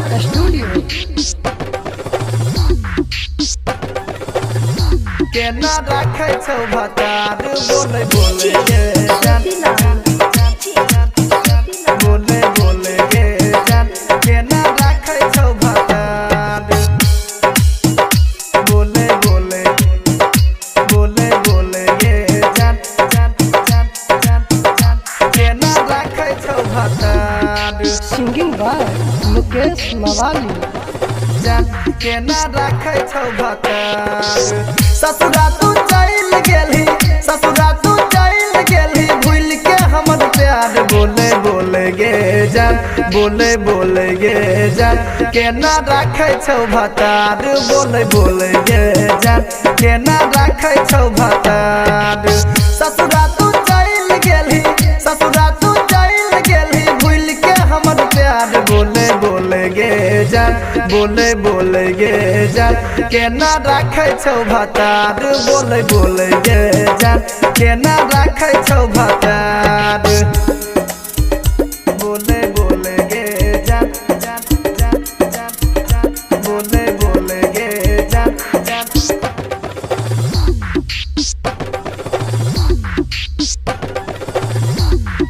Recording studio. केना राखे छौ भतार बोले बोले गे जान बोले बोले गे जान केना राखे छौ भतार बोले बोले बोले बोले गे जान केना राखे छौ भतार सिंगिंग बाय मुकेश मवाली। केना राखे छौ भतार ससुरा तू चल गेली ससुरा तू चल गेली भूल के हमर प्यार बोले बोले गे जान बोले बोले गे जान केना राखे छौ भतार बोले बोले गे जान केना राखे छौ भतार ससुरा तू चल गेली ससुरा तू चल गेली भूल के हमर प्यार बोले बोले गे जान बोले बोले गे जान केना राखे छौ भतार बोले बोले गे जान केना राखे छौ भतार बोले बोले गे जान बोले बोले गे जान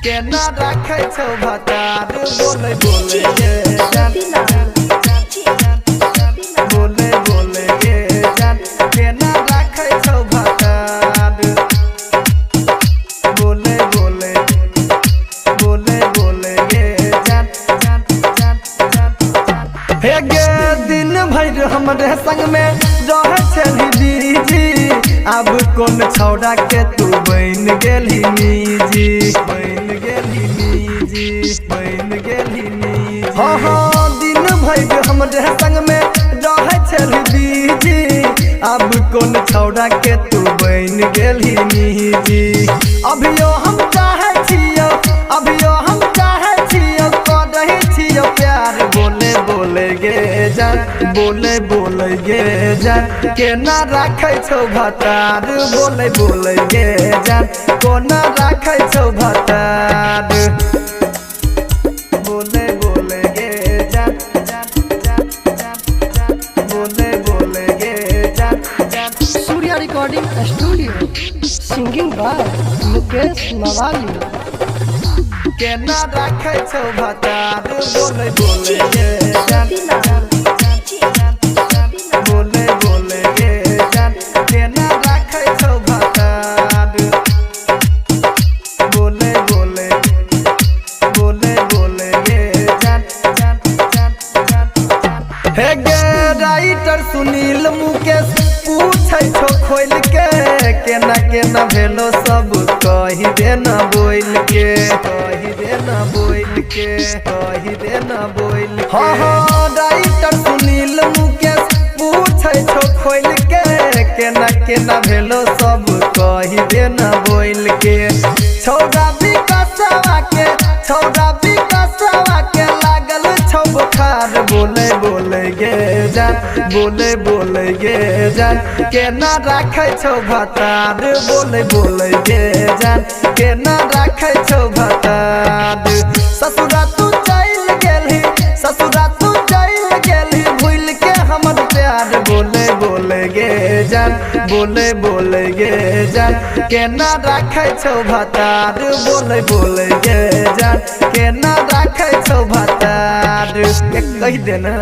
केना राखे छौ भतार बोले बोले गे जान बोले बोले गे जान केना राखे छौ भतार बोले बोले बोले बोले गे जान हे गे दिन भर हमरे संग में रहे छली दीजी अब कोन छौड़ा के तू बन गेली मीजी बन गेली मीजी बन गेली मीजी हाँ दिन भर हमरे संग में रहे छली दीजी अब कोन छौड़ा के तू बन गेली मीजी अभियो हम चाहे छियो अभियो हम चाहे छियो कर रही छियो प्यार बोले बोले गे जान बोले बोले गे जान केना राखे छौ भतार बोले बोले गे जान कोना राखे छौ भतार बोले बोले गे जान बोले बोले गे जान Surya recording studio. Singing by Mukesh Mawali. केना राखे छौ भतार बोले बोले गे जान बोले बोले गे जान केना राखे छौ भतार बोले बोले बोले बोले गे जान हे गे राइटर सुनील मुकेश पूछै छौ खोल के केना केना भेलो सब कहि देना बोल के कहि देना बोल के कहि देना बोल हाँ हाँ राइटर सुनील मुकेश पूछै छौ खोल के केना केना भेलो सब कहि देना बोल के छौड़ा विकासवा के लागल छौ बुखार बोले बोले गे जान बोले बोले गे जान केना राखे छौ भतार बोले बोले गे जान केना राखे छौ भतार ससुरा तू चल गेली ससुरा तू चल गेली भूल के हमर प्यार बोले बोले गे जान बोले बोले गे जान केना राखे छौ भतार बोले बोले गे जान केना राखे छौ भतार कह देना।